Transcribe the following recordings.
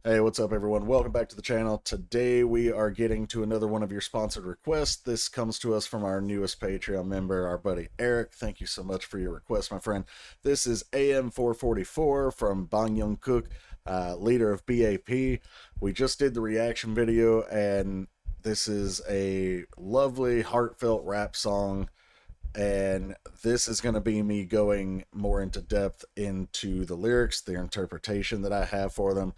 Hey, what's up, everyone? Welcome back to the channel. Today we are getting to another one of your sponsored requests. This comes to us from our newest Patreon member, our buddy Erik. Thank you so much for your request, my friend. This is AM444 from Bang Yongguk, leader of BAP. We just did the reaction video, and this is a lovely, heartfelt rap song. And this is going to be me going more into depth into the lyrics, the interpretation that I have for them.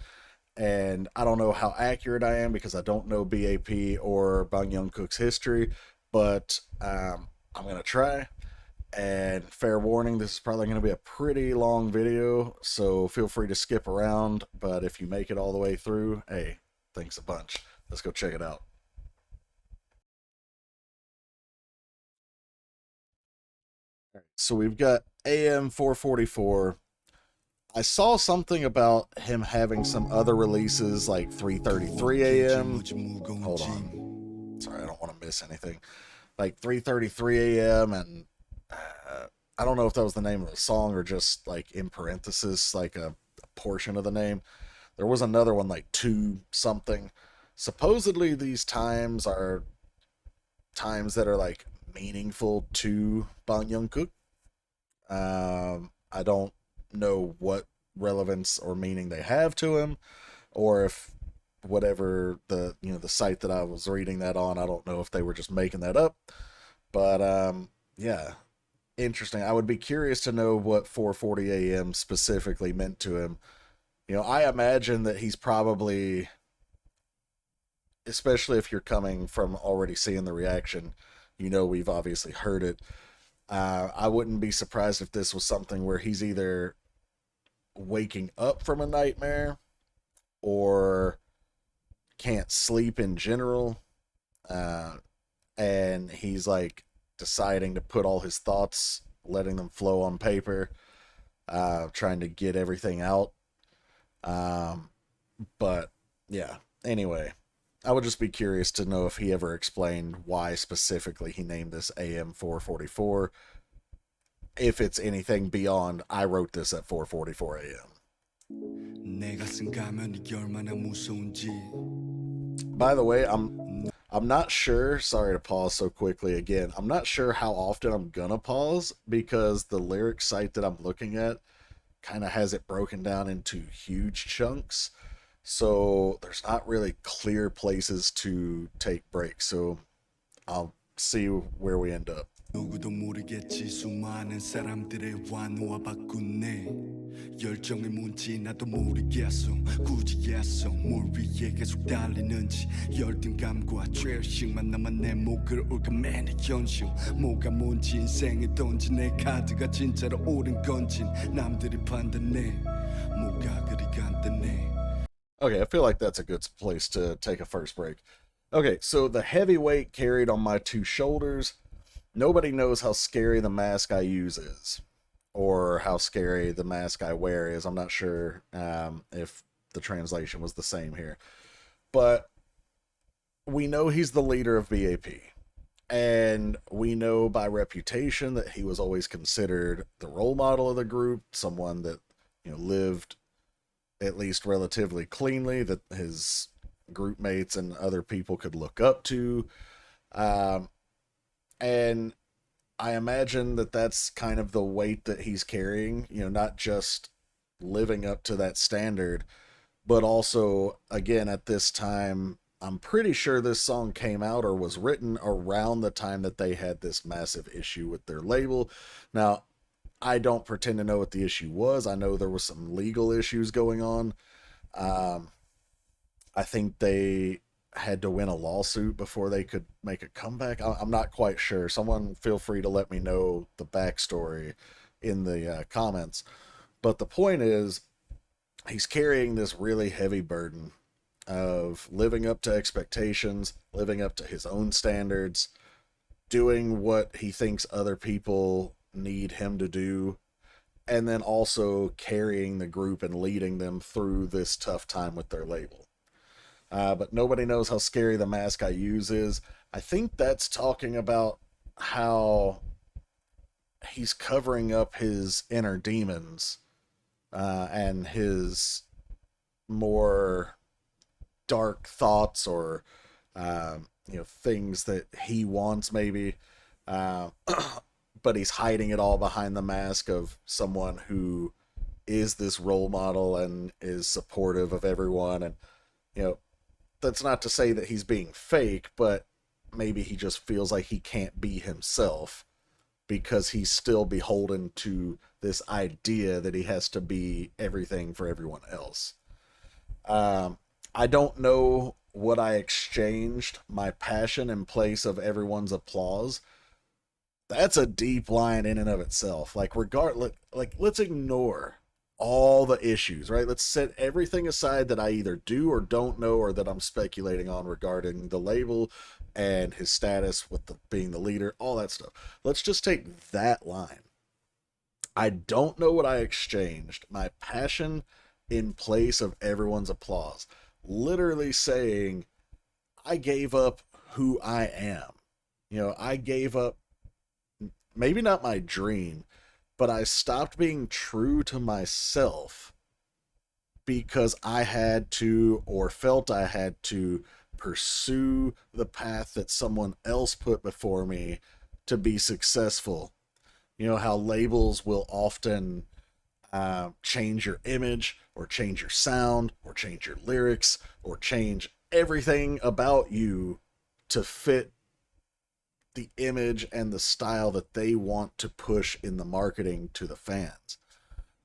And I don't know how accurate I am because I don't know BAP or Bang Yongguk's history, but I'm going to try. And fair warning, this is probably going to be a pretty long video, so feel free to skip around. But if you make it all the way through, hey, thanks a bunch. Let's go check it out. So we've got AM444. I saw something about him having some other releases like 3:33 a.m. Hold on. Sorry, I don't want to miss anything. Like 3:33 a.m. and I don't know if that was the name of the song or just like in parenthesis, like a portion of the name. There was another one like 2 something. Supposedly these times are times that are like meaningful to Bang Yongguk. I don't know what relevance or meaning they have to him, or if whatever the site that I was reading that on, I don't know if they were just making that up. But yeah, interesting. I would be curious to know what 4:40 a.m. specifically meant to him. I imagine that he's probably, especially if you're coming from already seeing the reaction, we've obviously heard it. I wouldn't be surprised if this was something where he's either waking up from a nightmare or can't sleep in general. And he's like deciding to put all his thoughts, letting them flow on paper, trying to get everything out. But yeah, anyway, I would just be curious to know if he ever explained why specifically he named this AM444. If it's anything beyond, I wrote this at 4:44 a.m. By the way, I'm not sure. Sorry to pause so quickly again. I'm not sure how often I'm gonna pause because the lyric site that I'm looking at kind of has it broken down into huge chunks. So there's not really clear places to take breaks. So I'll see where we end up. 누구도 모르겠지 수많은 사람들의 환호와 바꾸네 열정의 뭔지 나도 모르겠어 굳이겠어 뭘 위해 계속 달리는지 열등감과 죄의식만 남아 내 목을 올가매는 현실 뭐가 뭔지 인생에 던진 내 카드가 진짜로 옳은 건지 남들이 판단해 뭐가 그리 간단해. Okay, I feel like that's a good place to take a first break. Okay, so the heavy weight carried on my 2 shoulders. Nobody knows how scary the mask I use is, or how scary the mask I wear is. I'm not sure if the translation was the same here. But we know he's the leader of BAP. And we know by reputation that he was always considered the role model of the group, someone that lived at least relatively cleanly, that his group mates and other people could look up to. And I imagine that that's kind of the weight that he's carrying, not just living up to that standard, but also, again, at this time, I'm pretty sure this song came out or was written around the time that they had this massive issue with their label. Now, I don't pretend to know what the issue was. I know there was some legal issues going on. I think they had to win a lawsuit before they could make a comeback. I'm not quite sure. Someone feel free to let me know the backstory in the comments. But the point is, he's carrying this really heavy burden of living up to expectations, living up to his own standards, doing what he thinks other people need him to do, and then also carrying the group and leading them through this tough time with their label. But nobody knows how scary the mask I use is. I think that's talking about how he's covering up his inner demons and his more dark thoughts or things that he wants maybe, uh, but he's hiding it all behind the mask of someone who is this role model and is supportive of everyone. And you know that's not to say that he's being fake, but maybe he just feels like he can't be himself because he's still beholden to this idea that he has to be everything for everyone else. Um, I don't know what I exchanged my passion in place of everyone's applause. That's a deep line in and of itself. Like, regardless, like, let's ignore all the issues, right? Let's set everything aside that I either do or don't know or that I'm speculating on regarding the label and his status with being the leader, all that stuff. Let's just take that line. I don't know what I exchanged. My passion in place of everyone's applause. Literally saying, I gave up who I am. I gave up, maybe not my dream, but I stopped being true to myself because I had to or felt I had to pursue the path that someone else put before me to be successful. How labels will often change your image or change your sound or change your lyrics or change everything about you to fit the image and the style that they want to push in the marketing to the fans.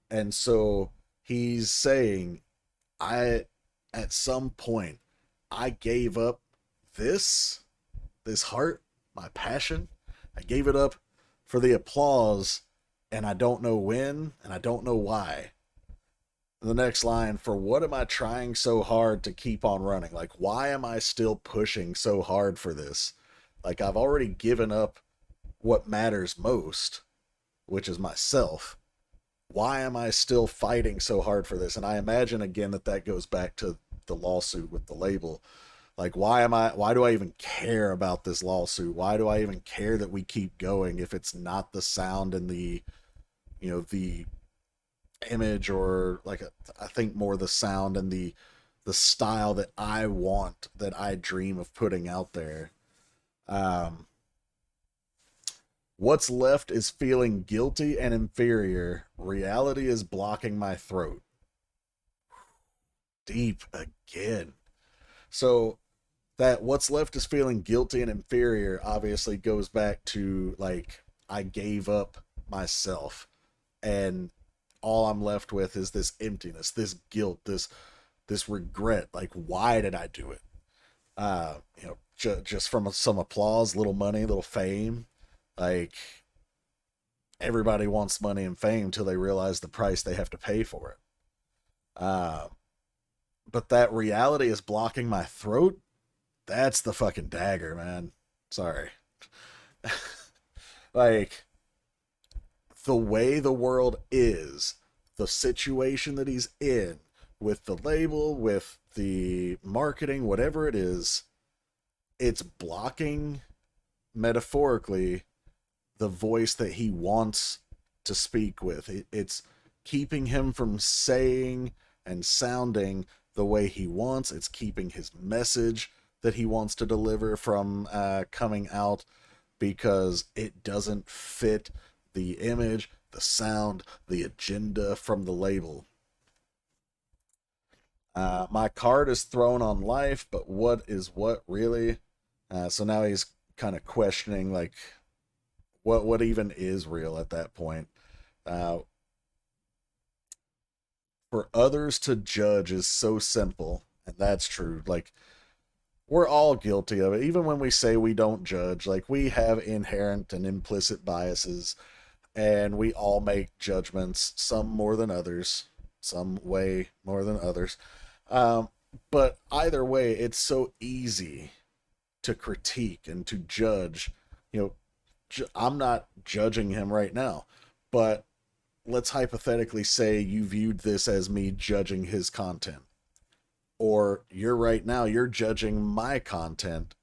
And so he's saying, I, at some point, I gave up this, this heart, my passion. I gave it up for the applause, and I don't know when, and I don't know why. The next line, for what am I trying so hard to keep on running? Like, why am I still pushing so hard for this? Like, I've already given up what matters most, which is myself. Why am I still fighting so hard for this? And I imagine again that goes back to the lawsuit with the label. Like, why do I even care about this lawsuit? Why do I even care that we keep going if it's not the sound and the image, or like I think more the sound and the style that I want, that I dream of putting out there. Um, what's left is feeling guilty and inferior. Reality is blocking my throat. Deep again. So that what's left is feeling guilty and inferior obviously goes back to, like, I gave up myself, and all I'm left with is this emptiness, this guilt, this regret. Like, why did I do it? Just from some applause, little money, little fame. Like, everybody wants money and fame till they realize the price they have to pay for it. Uh, but that reality is blocking my throat. That's the fucking dagger, man. Sorry. Like, the way the world is, the situation that he's in, with the label, with the marketing, whatever it is, it's blocking, metaphorically, the voice that he wants to speak with. It's keeping him from saying and sounding the way he wants. It's keeping his message that he wants to deliver from coming out, because it doesn't fit the image, the sound, the agenda from the label. My card is thrown on life, but what is what really? So now he's kind of questioning, like, what even is real at that point. Uh, for others to judge is so simple, and that's true. Like, we're all guilty of it. Even when we say we don't judge, like, we have inherent and implicit biases, and we all make judgments, some more than others, some way more than others. Um, but either way, it's so easy to critique and to judge. You know, I'm not judging him right now, but let's hypothetically say you viewed this as me judging his content. Or you're right now, you're judging my content,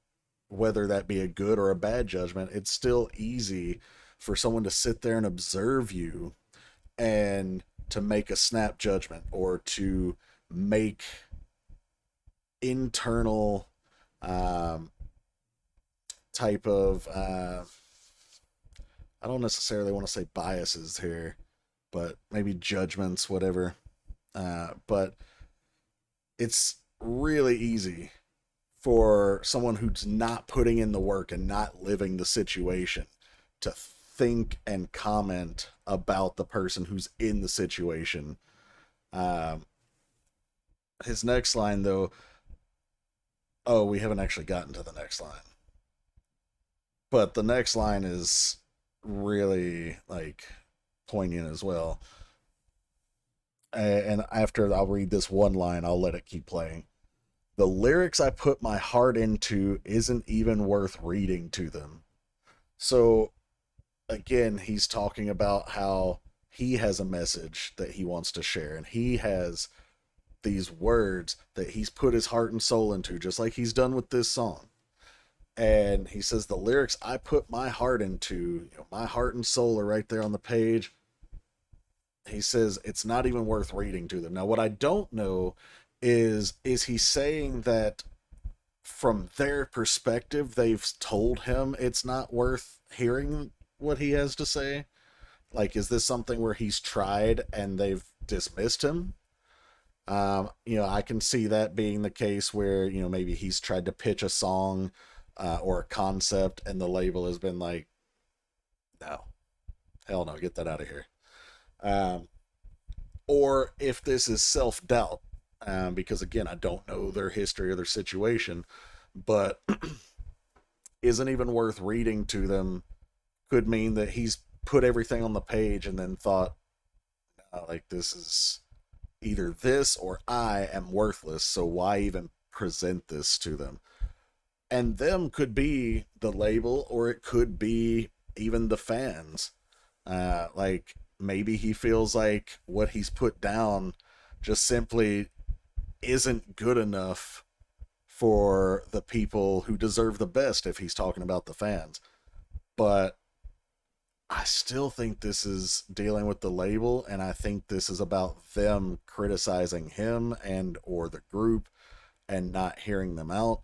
whether that be a good or a bad judgment. It's still easy for someone to sit there and observe you and to make a snap judgment, or to make internal um, type of I don't necessarily want to say biases here, but maybe judgments, whatever. But it's really easy for someone who's not putting in the work and not living the situation to think and comment about the person who's in the situation. Um, his next line, though, oh, we haven't actually gotten to the next line. But the next line is really like poignant as well. And after I'll read this one line, I'll let it keep playing. The lyrics I put my heart into isn't even worth reading to them. So again, he's talking about how he has a message that he wants to share, and he has these words that he's put his heart and soul into, just like he's done with this song. And he says the lyrics I put my heart into, my heart and soul are right there on the page. He says it's not even worth reading to them. Now, what I don't know is he saying that from their perspective, they've told him it's not worth hearing what he has to say? Like, is this something where he's tried and they've dismissed him? I can see that being the case where, maybe he's tried to pitch a song or a concept and the label has been like, no, hell no, get that out of here. Or if this is self-doubt, because again, I don't know their history or their situation, but isn't even worth reading to them could mean that he's put everything on the page and then thought, like, this is either this or I am worthless, so why even present this to them? And them could be the label, or it could be even the fans. Like, maybe he feels like what he's put down just simply isn't good enough for the people who deserve the best if he's talking about the fans. But I still think this is dealing with the label, and I think this is about them criticizing him and or the group and not hearing them out.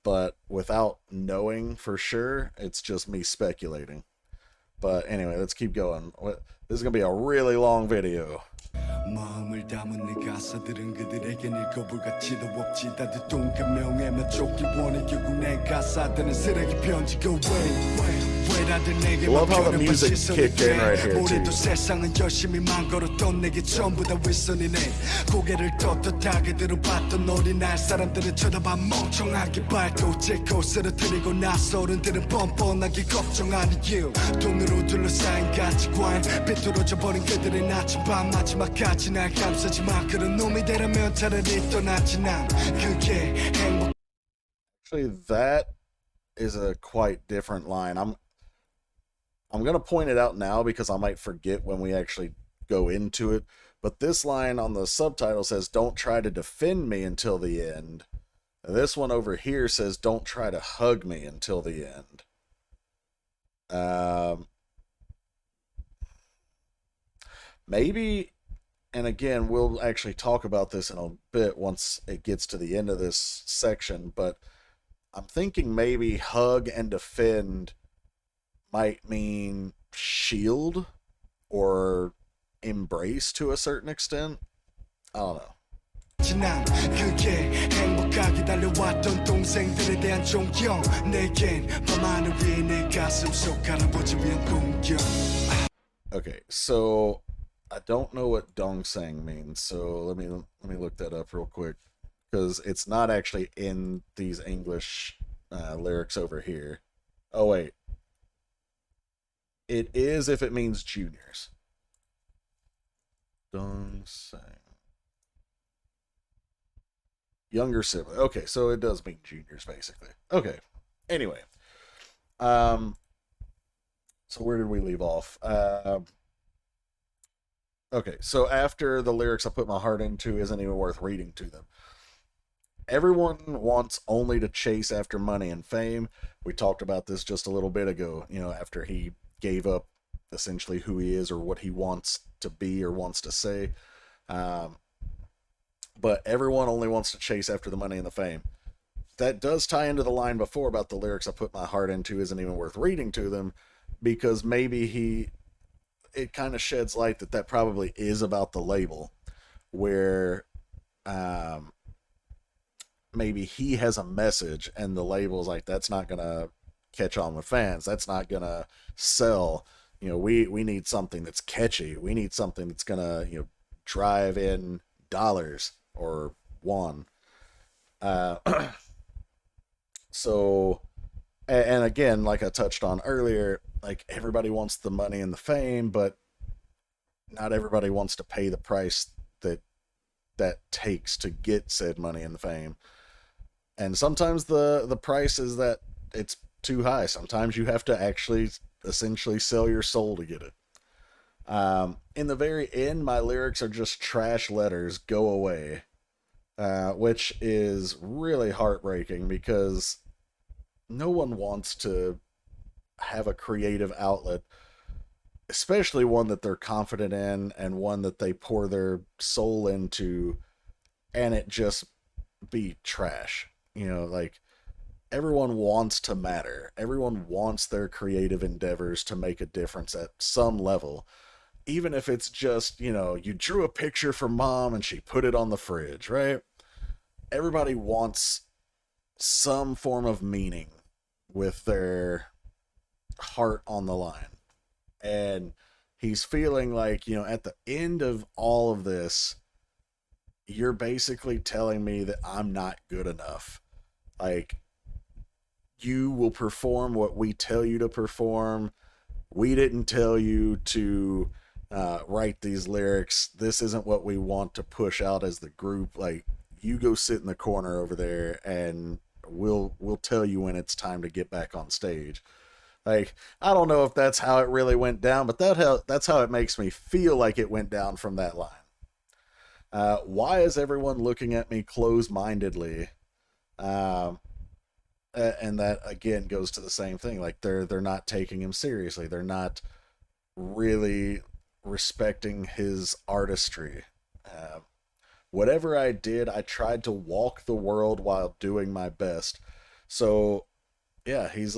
But without knowing for sure, it's just me speculating. But anyway, let's keep going. This is going to be a really long video. 마음을 담은 네 가사들은 그들에겐 읽어볼같지도 없지 다들 동감명에만 쫓기 원해 결국 내 가사들은 쓰레기 편지고 I love how the music kicked in right here too. 세상은 열심히 만 걸었던 내게 전부 다 윗선이네 고개를 떳떳하게 들어봤던 어린날 사람들은 쳐다봐 멍청하게 밟고 제 곳으로 들이고 나서른들은 뻔뻔하게 걱정하는 you 돈으로 둘러싸인 가치관 비뚤어져 버린 그들의 나침반 마지막까지 날 감싸지마 그런 놈이 되라면 차라리 떠나지 난 그게 행복. Actually, that is a quite different line. I'm going to point it out now because I might forget when we actually go into it. But this line on the subtitle says, don't try to defend me until the end. And this one over here says, don't try to hug me until the end. Maybe, and again, we'll actually talk about this in a bit once it gets to the end of this section, but I'm thinking maybe hug and defend might mean shield or embrace to a certain extent. I don't know. Okay, so I don't know what dongsang means, so let me look that up real quick because it's not actually in these English lyrics over here. Oh wait. It is if it means juniors. Dongsang. Younger sibling. Okay, so it does mean juniors, basically. Okay. Anyway. So where did we leave off? Okay, so after the lyrics I put my heart into isn't even worth reading to them. Everyone wants only to chase after money and fame. We talked about this just a little bit ago, after he gave up essentially who he is or what he wants to be or wants to say. but everyone only wants to chase after the money and the fame. That does tie into the line before about the lyrics I put my heart into isn't even worth reading to them, because maybe it kind of sheds light that that probably is about the label, where um, maybe he has a message and the label's like, that's not gonna catch on with fans, that's not gonna sell. We need something that's catchy, we need something that's gonna drive in dollars or won. uh so and again, like I touched on earlier, like everybody wants the money and the fame, but not everybody wants to pay the price that that takes to get said money and the fame. And sometimes the price is that it's too high. Sometimes you have to actually essentially sell your soul to get it. In the very end, my lyrics are just trash letters, go away, which is really heartbreaking because no one wants to have a creative outlet, especially one that they're confident in and one that they pour their soul into, and it just be trash. Like everyone wants to matter. Everyone wants their creative endeavors to make a difference at some level. Even if it's just, you drew a picture for mom and she put it on the fridge, right? Everybody wants some form of meaning with their heart on the line. And he's feeling like, at the end of all of this, you're basically telling me that I'm not good enough. Like, you will perform what we tell you to perform. We didn't tell you to write these lyrics. This isn't what we want to push out as the group. Like, you go sit in the corner over there, and we'll tell you when it's time to get back on stage. Like, I don't know if that's how it really went down, but that's how it makes me feel like it went down from that line. Why is everyone looking at me close-mindedly? Um, and that again goes to the same thing. Like they're not taking him seriously. They're not really respecting his artistry. Uh, Whatever I did, I tried to walk the world while doing my best. So yeah, he's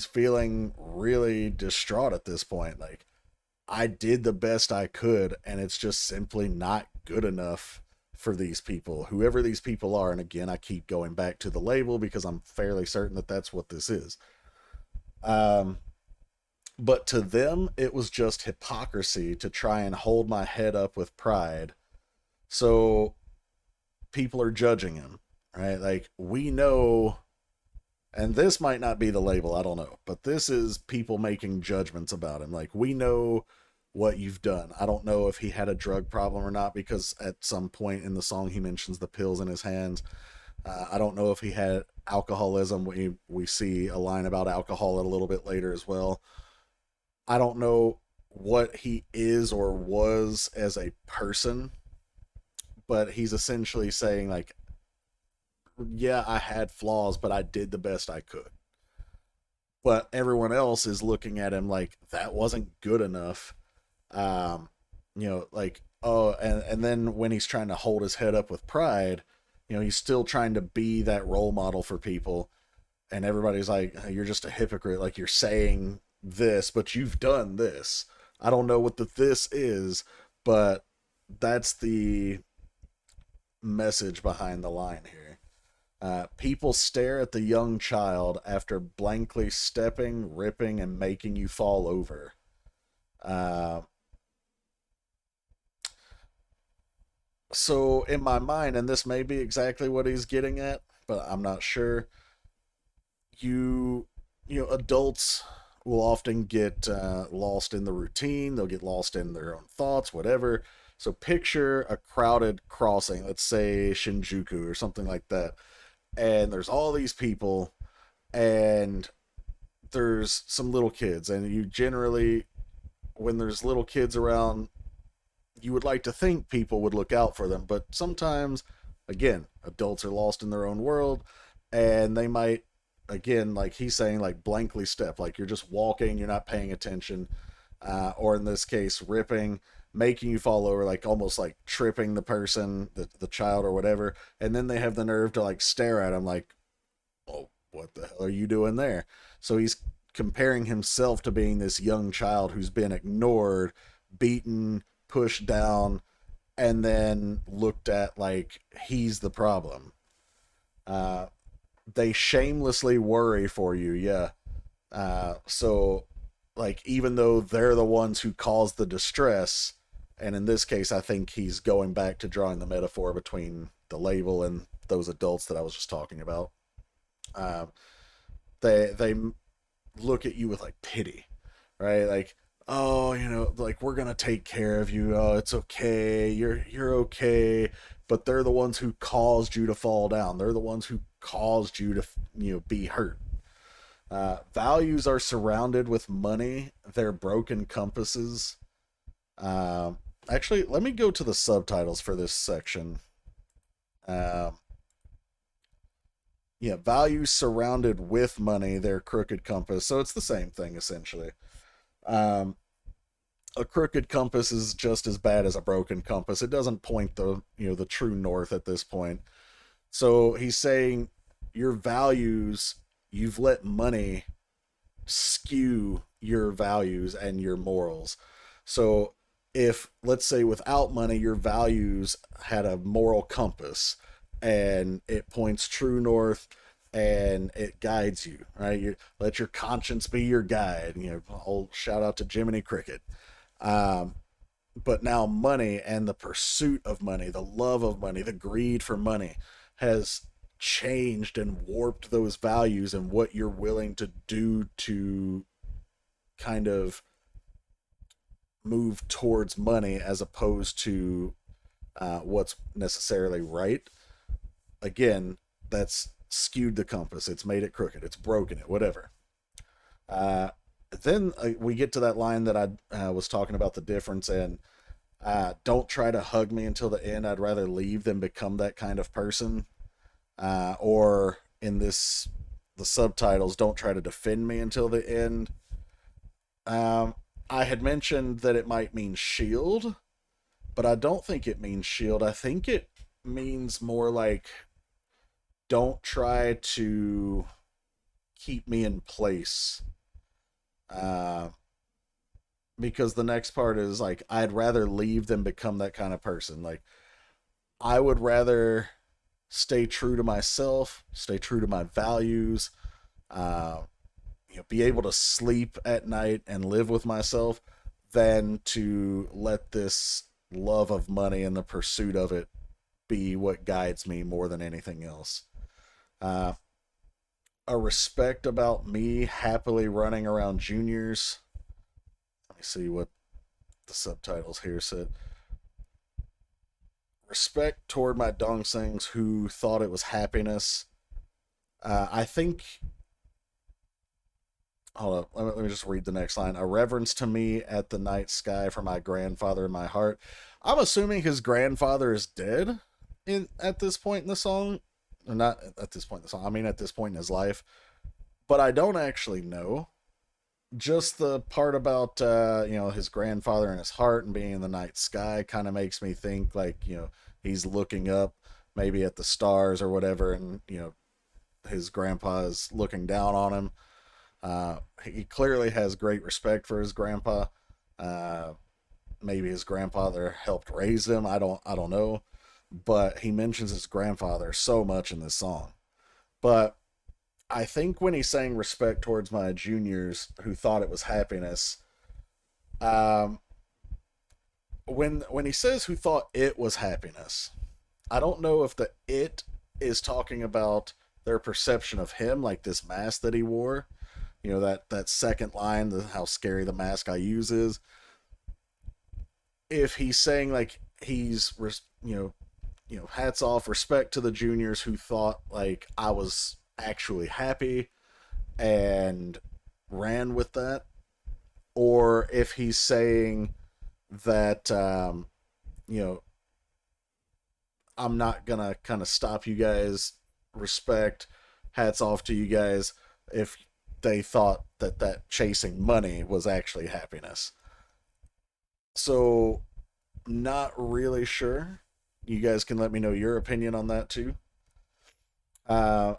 feeling really distraught at this point. Like I did the best I could, and it's just simply not good enough for these people, whoever these people are. And again, I keep going back to the label because I'm fairly certain that that's what this is. Um, but to them, it was just hypocrisy to try and hold my head up with pride. So people are judging him, right? Like we know, and this might not be the label, I don't know, but this is people making judgments about him. Like we know what you've done. I don't know if he had a drug problem or not, because at some point in the song he mentions the pills in his hands. I don't know if he had alcoholism. We see a line about alcohol a little bit later as well. I don't know what he is or was as a person, but he's essentially saying like, yeah, I had flaws, but I did the best I could. But everyone else is looking at him like that wasn't good enough. Um, like, oh, and then when he's trying to hold his head up with pride, he's still trying to be that role model for people, and everybody's like, you're just a hypocrite. Like you're saying this, but you've done this. I don't know what the this is, but that's the message behind the line here. People stare at the young child after blankly stepping, ripping, and making you fall over. Uh, so in my mind, and this may be exactly what he's getting at, but I'm not sure. You, adults will often get lost in the routine. They'll get lost in their own thoughts, whatever. So picture a crowded crossing, let's say Shinjuku or something like that, and there's all these people, and there's some little kids, and you generally, when there's little kids around, you would like to think people would look out for them, but sometimes, again, adults are lost in their own world, and they might, again, like he's saying, like blankly step, like you're just walking, you're not paying attention, or in this case, ripping. making you fall over, like almost like tripping the person, the child or whatever, and then they have the nerve to like stare at him like, oh, what the hell are you doing there? So he's comparing himself to being this young child who's been ignored, beaten, pushed down, and then looked at like he's the problem. Uh, they shamelessly worry for you, yeah. So, like, even though they're the ones who cause the distress, and in this case, I think he's going back to drawing the metaphor between the label and those adults that I was just talking about. Uh, they look at you with like pity, right? Like, oh, like we're gonna take care of you. Oh, it's okay. You're okay. But they're the ones who caused you to fall down. They're the ones who caused you to be hurt. Values are surrounded with money. They're broken compasses. Uh, Actually, let me go to the subtitles for this section. Um, yeah, values surrounded with money. They're crooked compass. So it's the same thing essentially. Um, a crooked compass is just as bad as a broken compass. It doesn't point the true north at this point. So he's saying your values, you've let money skew your values and your morals. So if, let's say, without money, your values had a moral compass and it points true north and it guides you, right? You let your conscience be your guide. Old shout out to Jiminy Cricket. Um, but now money and the pursuit of money, the love of money, the greed for money has changed and warped those values and what you're willing to do to kind of move towards money as opposed to what's necessarily right. Again, that's skewed the compass. It's made it crooked. It's broken it, whatever. Uh, then we get to that line that I was talking about the difference in. Don't try to hug me until the end. I'd rather leave than become that kind of person. Or in the subtitles, don't try to defend me until the end. Um, I had mentioned that it might mean shield, but I don't think it means shield. I think it means more like don't try to keep me in place. Uh, because the next part is like, I'd rather leave than become that kind of person. Like, I would rather stay true to myself, stay true to my values, uh, be able to sleep at night and live with myself than to let this love of money and the pursuit of it be what guides me more than anything else. Uh, a respect about me happily running around juniors. Let me see what the subtitles here said. Respect toward my dongsings who thought it was happiness. I think. Hold up. Let me just read the next line. A reverence to me at the night sky for my grandfather in my heart. I'm assuming his grandfather is dead at this point in the song. Not at this point in the song. I mean, at this point in his life. But I don't actually know. Just the part about his grandfather in his heart and being in the night sky kind of makes me think like he's looking up maybe at the stars or whatever, and his grandpa is looking down on him. He clearly has great respect for his grandpa. Uh, Maybe his grandfather helped raise him. I don't know, but he mentions his grandfather so much in this song. But I think when he's saying respect towards my juniors who thought it was happiness, um, when he says who thought it was happiness, I don't know if the it is talking about their perception of him, like this mask that he wore. That second line, how scary the mask I use is. If he's saying like he's hats off, respect to the juniors who thought like I was actually happy and ran with that, or if he's saying that you know I'm not gonna kind of stop you guys, respect, hats off to you guys if they thought that chasing money was actually happiness. So Not really sure. You guys can let me know your opinion on that too. Uh,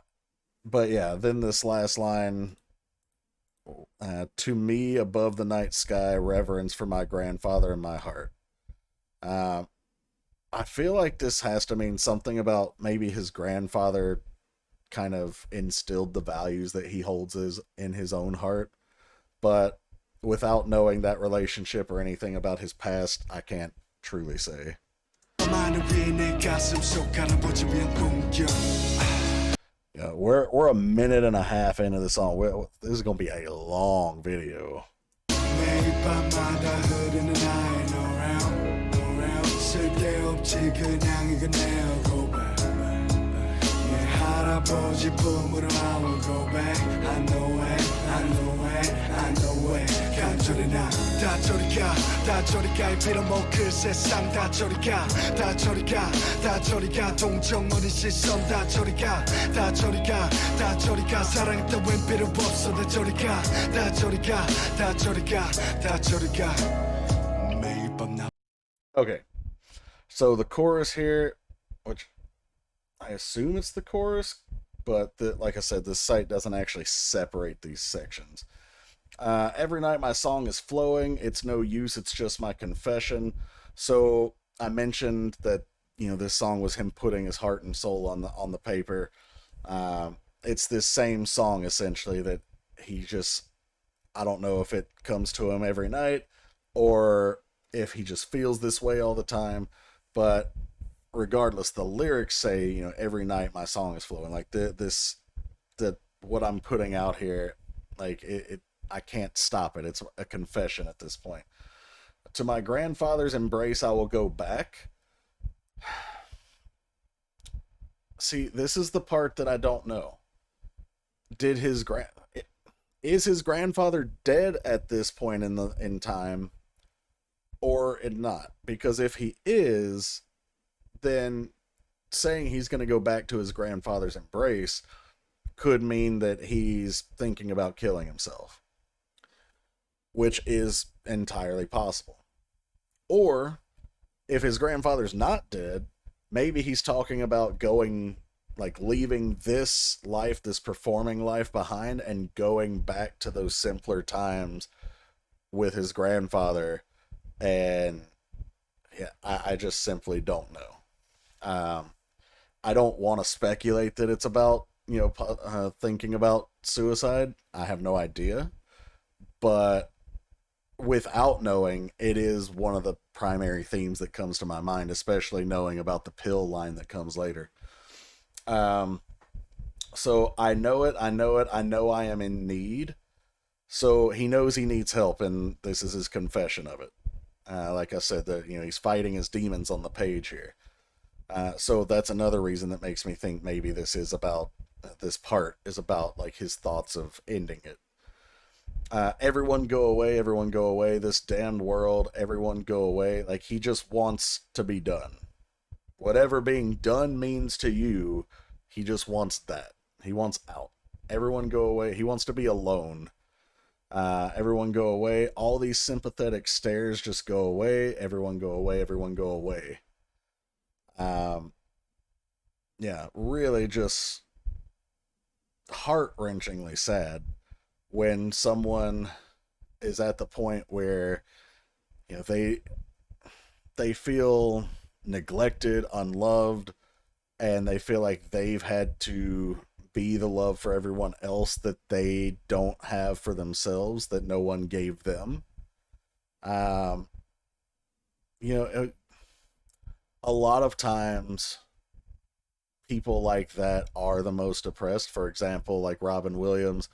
but yeah, then this last line, to me above the night sky, reverence for my grandfather in my heart. Uh, I feel like this has to mean something about maybe his grandfather kind of instilled the values that he holds in his own heart. But without knowing that relationship or anything about his past, I can't truly say. Yeah, we're a minute and a half into the song. This is gonna be a long video. 할아버지 품으로 I will go back. I know it, I know it, I know it. 간절히 나 다 저리 가, 다 저리 가. 이 빌어먹을 세상 다 저리 가, 다 저리 가, 다 저리 가. 동정 어린 시선 다 저리 가, 다 저리 가, 다 저리 가. 사랑했던 웬 필요 없어 다 저리 가, 다 저리 가, 다 저리 가, 다 저리 가. 매일 밤 나. Okay, so the chorus here, which I assume it's the chorus, but like I said, this site doesn't actually separate these sections. Every night my song is flowing. It's no use. It's just my confession. So I mentioned that this song was him putting his heart and soul on the paper. It's this same song essentially that he just, I don't know if it comes to him every night or if he just feels this way all the time, but regardless, the lyrics say, every night my song is flowing. Like what I'm putting out here, like I can't stop it. It's a confession at this point. To my grandfather's embrace, I will go back. See, this is the part that I don't know. Is his grandfather dead at this point in time, or not? Because if he is, then saying he's going to go back to his grandfather's embrace could mean that he's thinking about killing himself, which is entirely possible. Or if his grandfather's not dead, maybe he's talking about going, like leaving this life, this performing life behind and going back to those simpler times with his grandfather. And yeah, I just simply don't know. I don't want to speculate that it's about, thinking about suicide. I have no idea. But without knowing, it is one of the primary themes that comes to my mind, especially knowing about the pill line that comes later. So I know it. I know I am in need. So he knows he needs help, and this is his confession of it. Like I said, that he's fighting his demons on the page here. So that's another reason that makes me think maybe this part is about like his thoughts of ending it. Everyone go away, this damned world, everyone go away. Like he just wants to be done. Whatever being done means to you, he just wants that. He wants out. Everyone go away. He wants to be alone. Everyone go away. All these sympathetic stares just go away. Everyone go away. Everyone go away. Yeah, really just heart-wrenchingly sad when someone is at the point where they feel neglected, unloved, and they feel like they've had to be the love for everyone else that they don't have for themselves, that no one gave them. A lot of times people like that are the most oppressed. For example, like Robin Williams,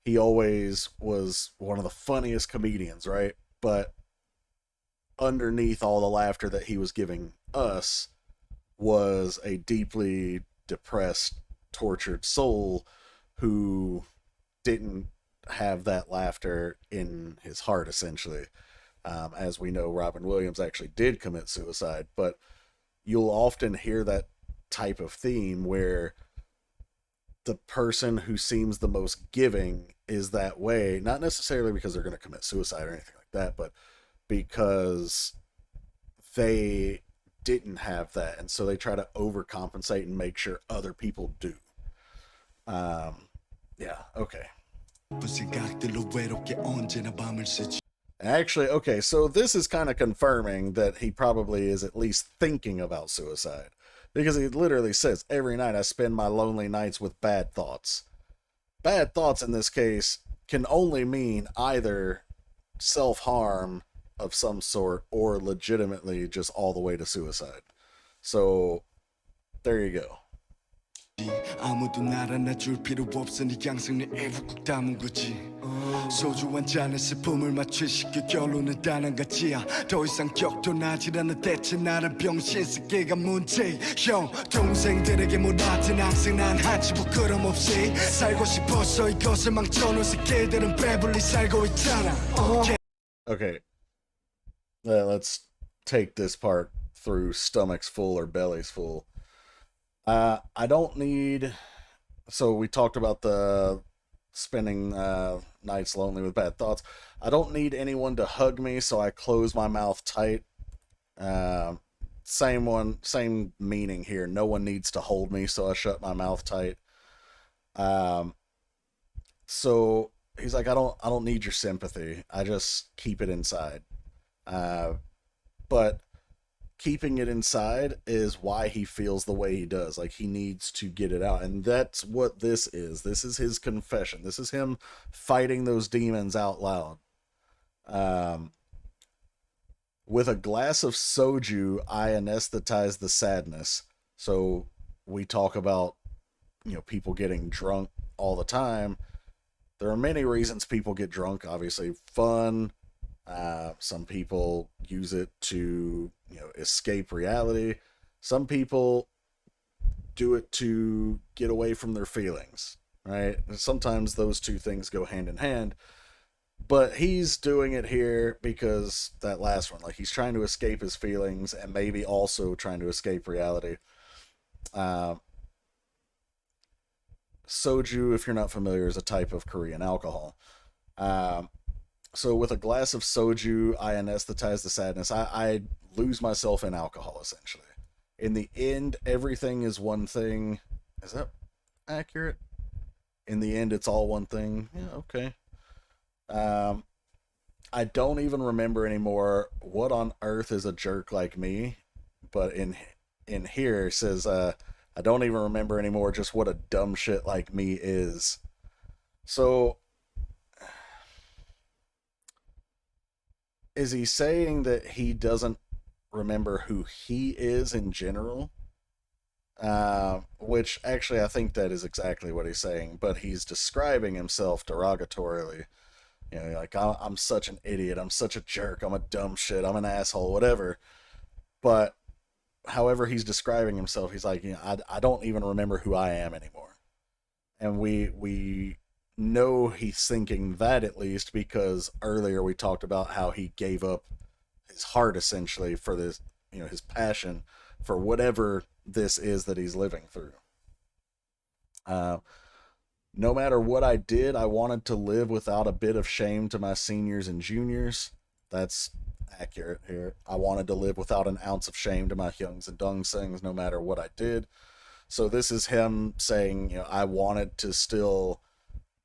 he always was one of the funniest comedians, right? But underneath all the laughter that he was giving us was a deeply depressed, tortured soul who didn't have that laughter in his heart, essentially. As we know, Robin Williams actually did commit suicide, but you'll often hear that type of theme where the person who seems the most giving is that way, not necessarily because they're going to commit suicide or anything like that, but because they didn't have that, and so they try to overcompensate and make sure other people do. Um, yeah, okay. Actually, okay, so this is kind of confirming that he probably is at least thinking about suicide. Because he literally says, every night I spend my lonely nights with bad thoughts. Bad thoughts in this case can only mean either self harm of some sort or legitimately just all the way to suicide. So, there you go. 아무도 날 안아줄 필요 없으니 항상 내 애국국 담은 거지 소주 한 잔에 스품을 맞추시켜 결론은 단 한 가지야 더 이상 격도 나질 않아 대체 나는 병신 새끼가 문제 형 동생들에게 뭐라든 항상 난 하지 부끄럼 없이 살고 싶어서 이것을 망쳐놓은 새끼들은 배불리 살고 있잖아 Okay, let's take this part through stomachs full or bellies full. I don't need. So we talked about the spending nights lonely with bad thoughts. I don't need anyone to hug me, so I close my mouth tight. Same meaning here. No one needs to hold me, so I shut my mouth tight. So he's like, I don't need your sympathy. I just keep it inside. But keeping it inside is why he feels the way he does. Like, he needs to get it out. And that's what this is. This is his confession. This is him fighting those demons out loud. With a glass of soju, I anesthetize the sadness. So we talk about, people getting drunk all the time. There are many reasons people get drunk. Obviously, fun. Some people use it to, escape reality. Some people do it to get away from their feelings, right? And sometimes those two things go hand in hand. But he's doing it here because that last one, like, he's trying to escape his feelings and maybe also trying to escape reality. Soju, if you're not familiar, is a type of Korean alcohol. So with a glass of soju, I anesthetize the sadness. I lose myself in alcohol, essentially. In the end, everything is one thing. Is that accurate? In the end, it's all one thing. Yeah, okay. I don't even remember anymore what on earth is a jerk like me, but in here it says I don't even remember anymore just what a dumb shit like me is. So is he saying that he doesn't remember who he is in general? Which actually I think that is exactly what he's saying, but he's describing himself derogatorily. Like, I'm such an idiot, I'm such a jerk, I'm a dumb shit, I'm an asshole, whatever. But however he's describing himself, he's like, I don't even remember who I am anymore. And we know he's thinking that, at least because earlier we talked about how he gave up his heart essentially for this, his passion for whatever this is that he's living through. No matter what I did, I wanted to live without a bit of shame to my seniors and juniors. That's accurate here. I wanted to live without an ounce of shame to my hyungs and dongsungs, no matter what I did. So this is him saying, I wanted to still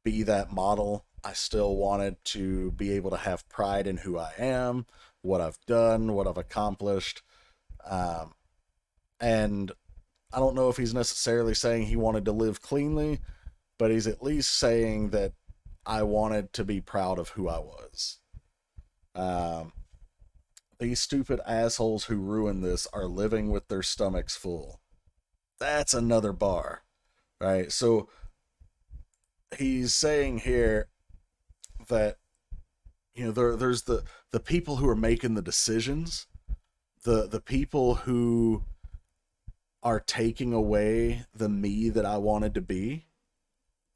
be that model. I still wanted to be able to have pride in who I am, what I've done, what I've accomplished. And I don't know if he's necessarily saying he wanted to live cleanly, but he's at least saying that I wanted to be proud of who I was. These stupid assholes who ruined this are living with their stomachs full. That's another bar, right? So he's saying here that, there's the people who are making the decisions, the people who are taking away the me that I wanted to be,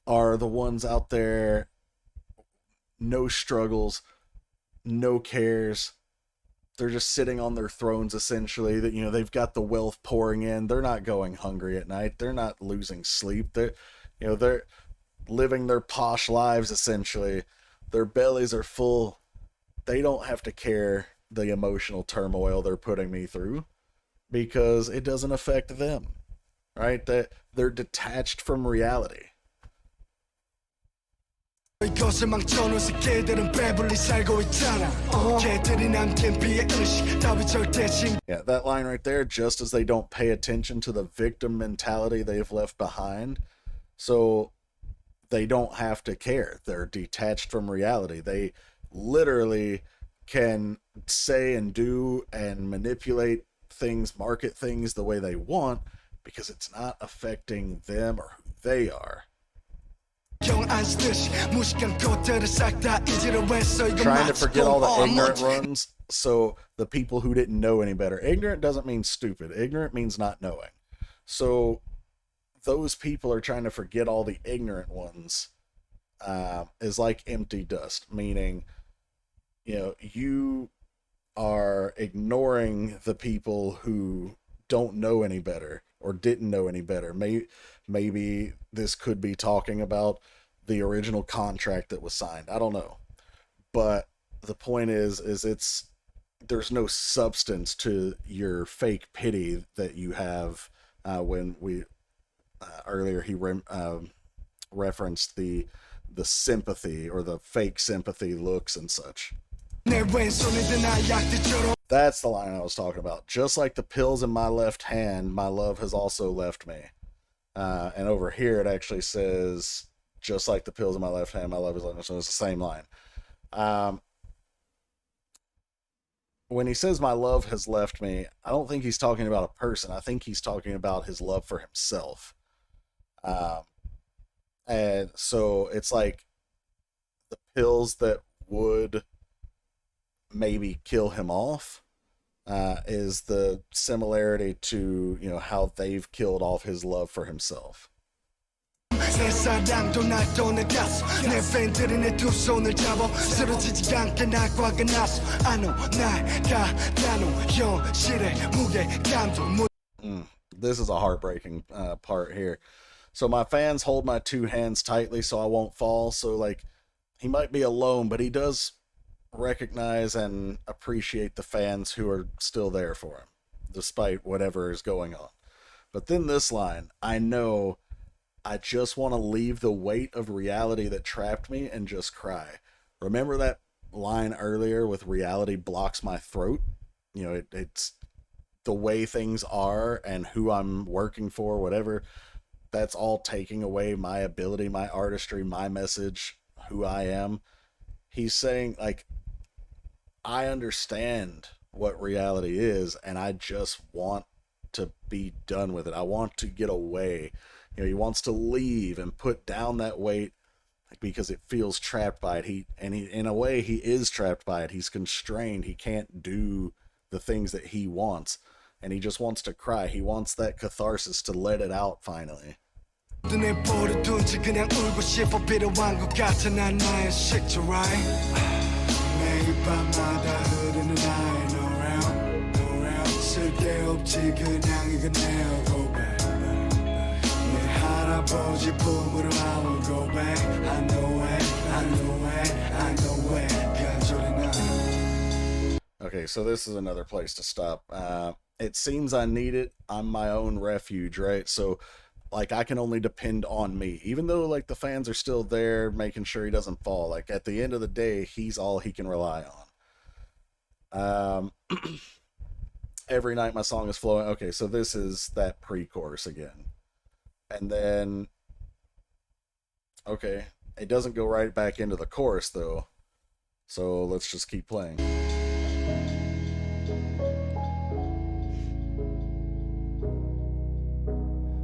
are the ones out there, no struggles, no cares. They're just sitting on their thrones, essentially. That, they've got the wealth pouring in. They're not going hungry at night. They're not losing sleep. They're living their posh lives, essentially. Their bellies are full. They don't have to care the emotional turmoil they're putting me through because it doesn't affect them, right? That they're detached from reality. 이것을 망쳐놓은 개들은 배불리 살고 있잖아. 개들이 남긴 비의 의식 따위 절대 신. Yeah, that line right there, just as they don't pay attention to the victim mentality they've left behind, so they don't have to care. They're detached from reality. They literally can say and do and manipulate things, market things the way they want because it's not affecting them or who they are. Trying to forget all the ignorant ones, so the people who didn't know any better. Ignorant doesn't mean stupid. Ignorant means not knowing. So those people are trying to forget all the ignorant ones is like empty dust, meaning, you know, you are ignoring the people who don't know any better or didn't know any better. Maybe this could be talking about the original contract that was signed. I don't know. But the point is there's no substance to your fake pity that you have when we earlier he referenced the sympathy or the fake sympathy looks and such. That's the line I was talking about. Just like the pills in my left hand, my love has also left me. And over here it actually says, just like the pills in my left hand, my love has left me. So it's the same line. When he says my love has left me, I don't think he's talking about a person. I think he's talking about his love for himself. And so it's like the pills that would maybe kill him off is the similarity to, you know, how they've killed off his love for himself. This is a heartbreaking part here. So my fans hold my two hands tightly so I won't fall. So like he might be alone, but he does recognize and appreciate the fans who are still there for him, despite whatever is going on. But then this line, I know I just want to leave the weight of reality that trapped me and just cry. Remember that line earlier with reality blocks my throat? You know, it's the way things are and who I'm working for, whatever. That's all taking away my ability, my artistry, my message, who I am. He's saying, like, I understand what reality is, and I just want to be done with it. I want to get away. You know, he wants to leave and put down that weight because it feels trapped by it. He in a way, he is trapped by it. He's constrained. He can't do the things that he wants, and he just wants to cry. He wants that catharsis to let it out finally. Okay, so this is another place to stop. It seems I need it. I'm my own refuge, right? So, like, I can only depend on me. Even though, like, the fans are still there making sure he doesn't fall. Like, at the end of the day, he's all he can rely on. Every night my song is flowing. Okay, so this is that pre-chorus again. And then, okay, it doesn't go right back into the chorus, though. So let's just keep playing.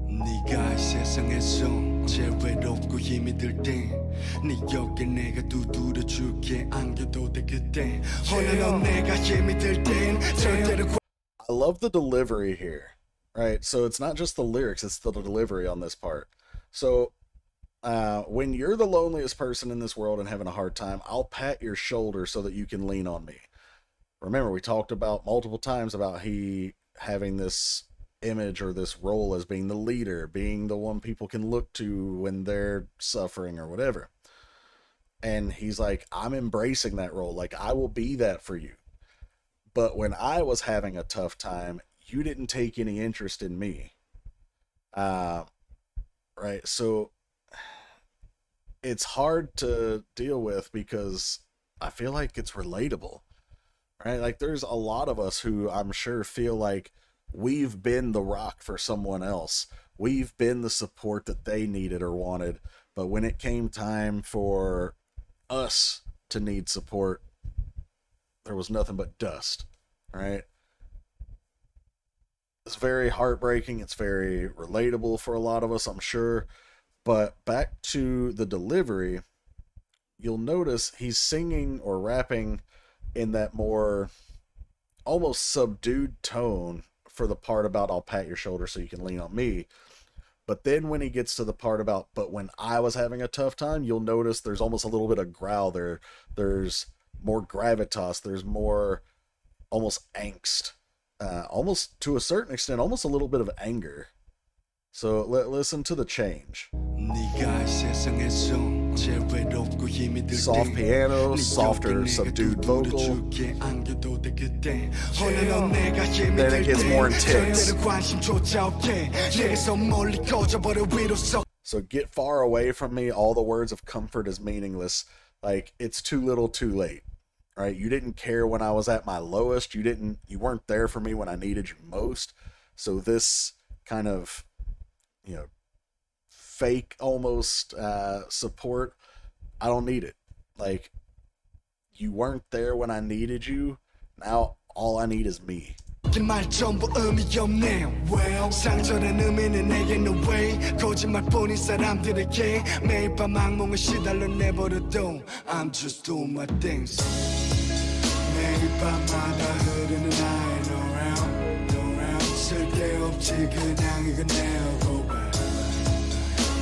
네가 세상에서 제일 외롭고 힘이 들 때 네 곁에 내가 두드려 줄게 안겨도 돼 그때 오늘 넌 내가 힘이 들 땐 절대로. I love the delivery here, right? So it's not just the lyrics, it's the delivery on this part. So when you're the loneliest person in this world and having a hard time, I'll pat your shoulder so that you can lean on me. Remember, we talked about multiple times about he having this image or this role as being the leader, being the one people can look to when they're suffering or whatever. And he's like, I'm embracing that role. Like, I will be that for you. but when I was having a tough time, you didn't take any interest in me. Uh, right? So it's hard to deal with because I feel like it's relatable, right? Like there's a lot of us who I'm sure feel like we've been the rock for someone else. We've been the support that they needed or wanted. But when it came time for us to need support, there was nothing but dust, right? It's very heartbreaking. It's very relatable for a lot of us, I'm sure. But back to the delivery, you'll notice he's singing or rapping in that more almost subdued tone for the part about I'll pat your shoulder so you can lean on me. But then when he gets to the part about but when I was having a tough time, you'll notice there's almost a little bit of growl there. There's more gravitas. There's more almost angst. Almost to a certain extent, almost a little bit of anger. So listen to the change. Soft piano, softer, subdued vocal. Then it gets more intense. So get far away from me. All the words of comfort is meaningless. Like it's too little, too late. Right? You didn't care when I was at my lowest. You weren't there for me when I needed you most. So this kind of, fake almost support, I don't need it. Like you weren't there when I needed you. Now all I need is me. 말 전부 의미 없네. Well, 상처는 의미는 내게 no way. 거짓말뿐인 사람들에게 매일 밤 악몽에 시달려 내버려둬. I'm just doing my things. 매일 밤마다 흐르는 나의 no round, no round. 쓸데없지 그냥 이건 내 고백.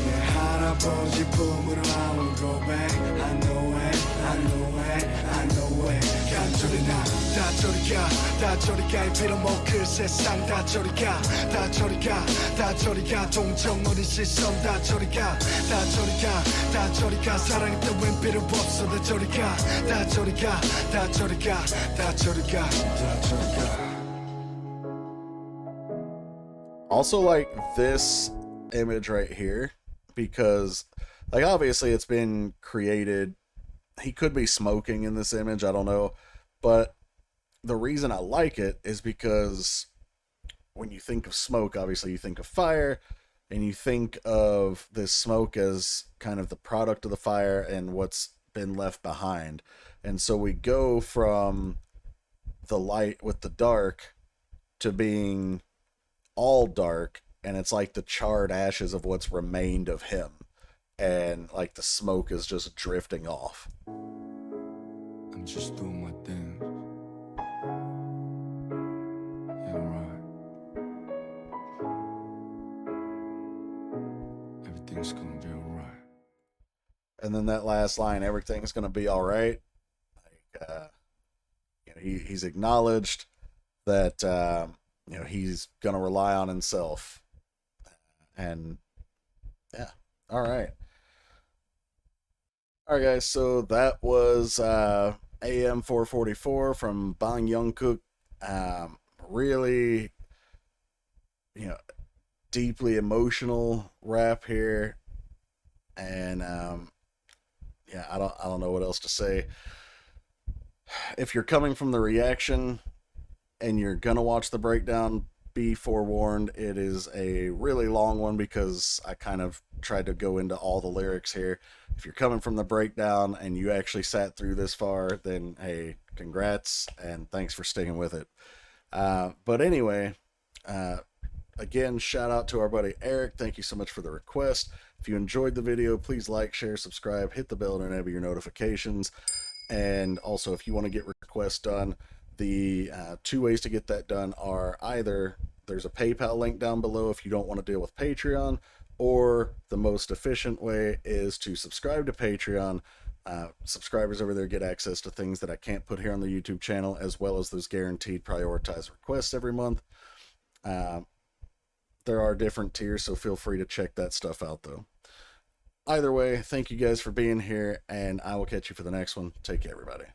내 할아버지 품으로 I will go back. I know it, I know it, I know it. 간절히 나 다 저리 가, 다 저리 가. 이 빌어먹을 세상 다 저리 가, 다 저리 가, 다 저리 가. 동정 어린 시선 다 저리 가, 다 저리 가, 다 저리 가. 사랑했던 웬 필요 없어 다 저리 가, 다 저리 가, 다 저리 가, 다 저리 가, 다 저리 가. Also like this image right here because like obviously it's been created. He could be smoking in this image, I don't know. But the reason I like it is because when you think of smoke, obviously you think of fire, and you think of this smoke as kind of the product of the fire and what's been left behind. And so we go from the light with the dark to being all dark, and it's like the charred ashes of what's remained of him. And like the smoke is just drifting off. I'm just doing my thing. Yeah, right. Everything's gonna be alright. And then that last line, everything's gonna be alright. Like, he's acknowledged that he's gonna rely on himself. And yeah, all right. All right, guys, so that was AM 444 from Bang Yongguk. Really, deeply emotional rap here, and yeah, I don't know what else to say. If you're coming from the reaction and you're gonna watch the breakdown, be forewarned, it is a really long one because I kind of tried to go into all the lyrics here. If you're coming from the breakdown and you actually sat through this far, then hey, congrats and thanks for sticking with it. But anyway, again, shout out to our buddy Erik. Thank you so much for the request. If you enjoyed the video, please like, share, subscribe, hit the bell to enable your notifications. And also, if you want to get requests done, the two ways to get that done are either there's a PayPal link down below if you don't want to deal with Patreon, or the most efficient way is to subscribe to Patreon. Subscribers over there get access to things that I can't put here on the YouTube channel, as well as those guaranteed prioritized requests every month. There are different tiers, so feel free to check that stuff out though. Either way, thank you guys for being here, and I will catch you for the next one. Take care, everybody.